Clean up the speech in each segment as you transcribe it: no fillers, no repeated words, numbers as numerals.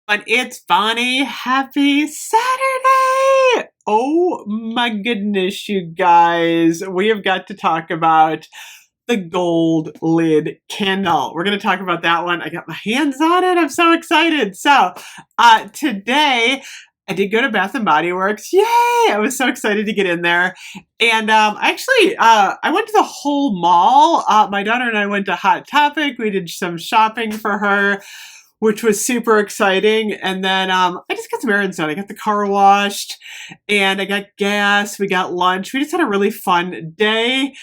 But it's Bonnie. Happy Saturday! Oh my goodness, you guys. We have got to talk about the gold lid candle. We're going to talk about that one. I got my hands on it. I'm so excited. So, today I did go to Bath and Body Works. Yay! I was so excited to get in there. And I went to the whole mall. My daughter and I went to Hot Topic. We did some shopping for her, which was super exciting. And then I just got some errands done. I got the car washed and I got gas. We got lunch. We just had a really fun day.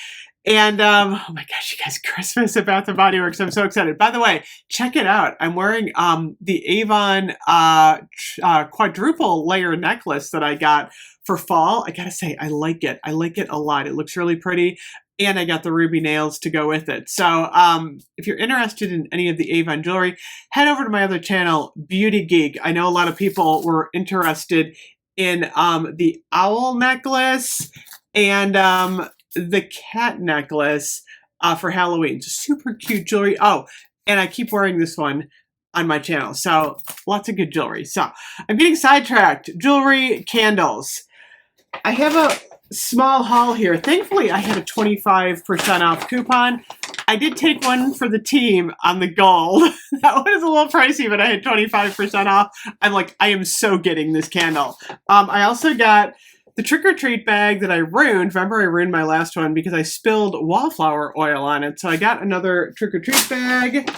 And oh my gosh, you guys, Christmas at Bath and Body Works. I'm so excited. By the way, check it out. I'm wearing the Avon quadruple layer necklace that I got for fall. I gotta say, I like it. I like it a lot. It looks really pretty. And I got the ruby nails to go with it. So if you're interested in any of the Avon jewelry, head over to my other channel, Beauty Geek. I know a lot of people were interested in the owl necklace and the cat necklace for Halloween. It's super cute jewelry. Oh, and I keep wearing this one on my channel. So lots of good jewelry. So I'm getting sidetracked. Jewelry, candles. I have a small haul here. Thankfully, I had a 25% off coupon. I did take one for the team on the gold. That one is a little pricey, but I had 25% off. I'm like, I am so getting this candle. I also got the trick-or-treat bag that I ruined. Remember, I ruined my last one because I spilled wallflower oil on it. So I got another trick-or-treat bag.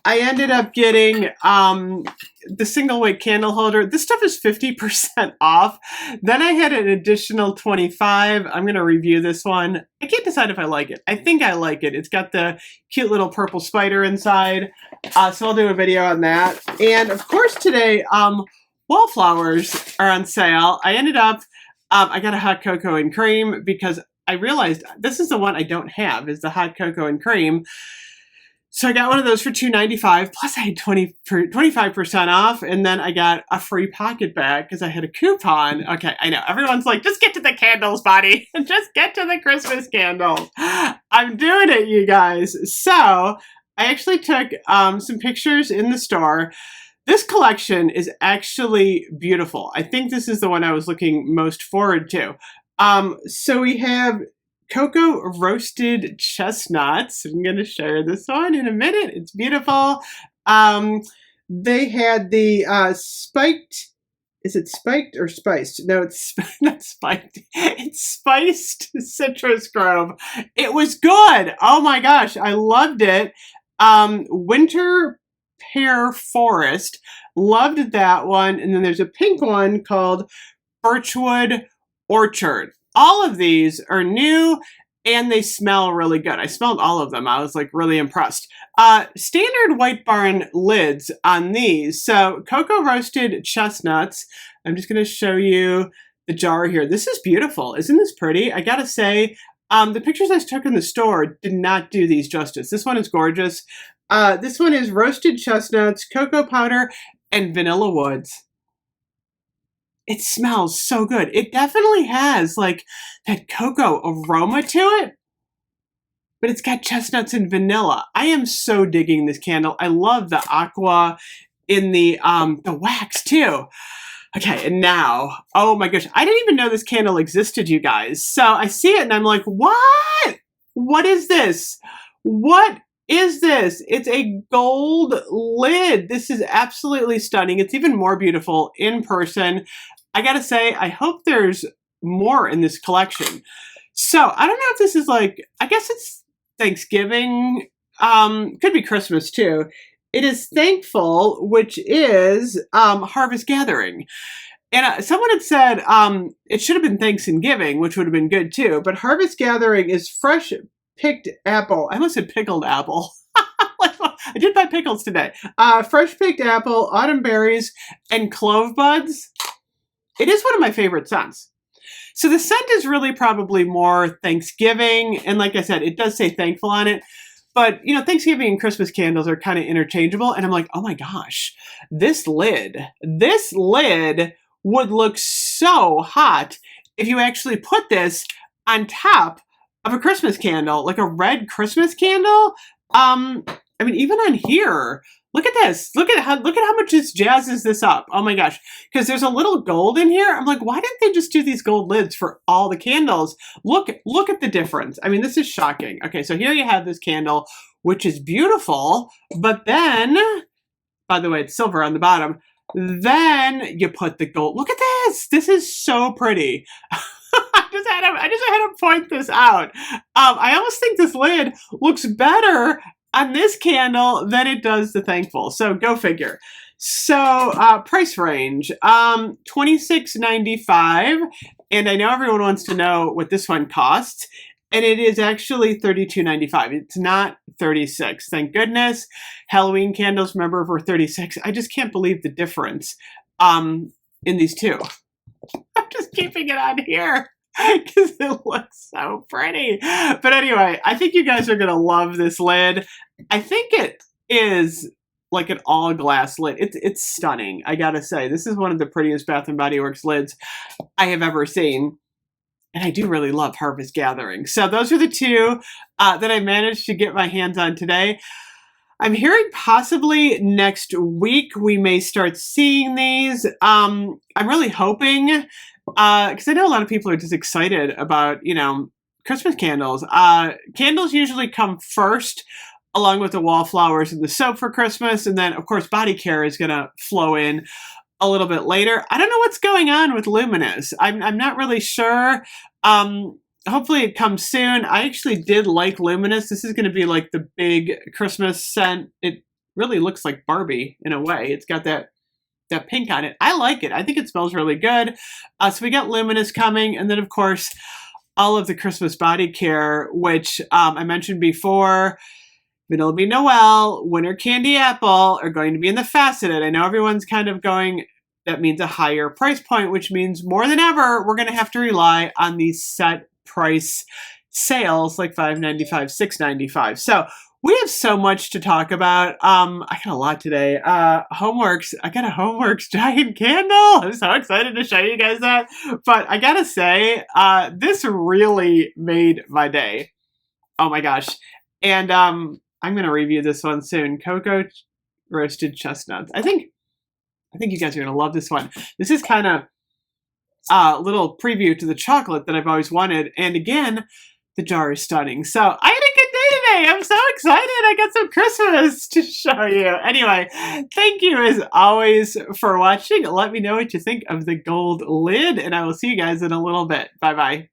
I ended up getting the single wick candle holder. This stuff is 50% off. Then I had an additional 25. I'm going to review this one. I can't decide if I like it. I think I like it. It's got the cute little purple spider inside. So I'll do a video on that. And of course today, wallflowers are on sale. I ended up, I got a hot cocoa and cream because I realized this is the one I don't have, is the hot cocoa and cream. So I got one of those for $2.95, plus I had 25% off, and then I got a free pocket bag because I had a coupon. Okay, I know. Everyone's like, just get to the candles, buddy. Just get to the Christmas candles. I'm doing it, you guys. So I actually took some pictures in the store. This collection is actually beautiful. I think this is the one I was looking most forward to. So we have cocoa roasted chestnuts. I'm going to share this one in a minute. It's beautiful. They had the spiked, is it spiked or spiced? No, it's not spiked. It's spiced citrus grove. It was good. Oh my gosh, I loved it. Winter pear forest. Loved that one. And then there's a pink one called Birchwood Orchard. All of these are new and they smell really good. I smelled all of them. I was like really impressed. Standard White Barn lids on these. So cocoa roasted chestnuts. I'm just going to show you the jar here. This is beautiful. Isn't this pretty? I gotta say, the pictures I took in the store did not do these justice. This one is gorgeous. This one is roasted chestnuts, cocoa powder, and vanilla woods. It smells so good. It definitely has like that cocoa aroma to it, but it's got chestnuts and vanilla. I am so digging this candle. I love the aqua in the wax too. Okay, and now, oh my gosh, I didn't even know this candle existed, you guys. So I see it and I'm like, what? What is this? What is this? It's a gold lid. This is absolutely stunning. It's even more beautiful in person. I gotta say, I hope there's more in this collection. So I don't know if this is like, I guess it's Thanksgiving. Could be Christmas too. It is Thankful, which is Harvest Gathering. And someone had said it should have been Thanksgiving, which would have been good too. But Harvest Gathering is fresh picked apple. I almost said pickled apple. I did buy pickles today. Fresh picked apple, autumn berries, and clove buds. It is one of my favorite scents. So the scent is really probably more Thanksgiving. And like I said, it does say Thankful on it. But, you know, Thanksgiving and Christmas candles are kind of interchangeable. And I'm like, oh my gosh, this lid would look so hot if you actually put this on top of a Christmas candle, like a red Christmas candle. I mean, even on here, look at this. Look at how much this jazzes this up. Oh my gosh. Because there's a little gold in here. I'm like, why didn't they just do these gold lids for all the candles? Look at the difference. I mean, this is shocking. Okay, so here you have this candle, which is beautiful, but then, by the way, it's silver on the bottom. Then you put the gold. Look at this. This is so pretty. I just had to point this out. I almost think this lid looks better on this candle than it does the Thankful. So go figure. So price range, $26.95. And I know everyone wants to know what this one costs. And it is actually $32.95. It's not $36. Thank goodness. Halloween candles, remember, were $36. I just can't believe the difference in these two. I'm just keeping it on here because it looks so pretty. But anyway, I think you guys are going to love this lid. I think it is like an all glass lid. It's stunning, I gotta say. This is one of the prettiest Bath & Body Works lids I have ever seen. And I do really love Harvest Gathering. So those are the two that I managed to get my hands on today. I'm hearing possibly next week we may start seeing these. I'm really hoping, because I know a lot of people are just excited about, you know, Christmas candles. Candles usually come first, along with the wallflowers and the soap for Christmas. And then, of course, body care is going to flow in a little bit later. I don't know what's going on with Luminous. I'm not really sure. Hopefully it comes soon. I actually did like Luminous. This is going to be like the big Christmas scent. It really looks like Barbie in a way. It's got that pink on it. I like it. I think it smells really good. So we got Luminous coming. And then, of course, all of the Christmas body care, which I mentioned before. Vanilla Bean Noel, Winter Candy Apple are going to be in the faceted. I know everyone's kind of going, that means a higher price point, which means more than ever, we're going to have to rely on these set price sales like $5.95, $6.95. So we have so much to talk about. I got a lot today. Homeworks. I got a Homeworks giant candle. I'm so excited to show you guys that. But I gotta say, this really made my day. Oh my gosh. And I'm going to review this one soon. Cocoa roasted chestnuts. I think you guys are going to love this one. This is kind of a little preview to the chocolate that I've always wanted. And again, the jar is stunning. So I had a good day today. I'm so excited. I got some Christmas to show you. Anyway, thank you as always for watching. Let me know what you think of the gold lid, and I will see you guys in a little bit. Bye-bye.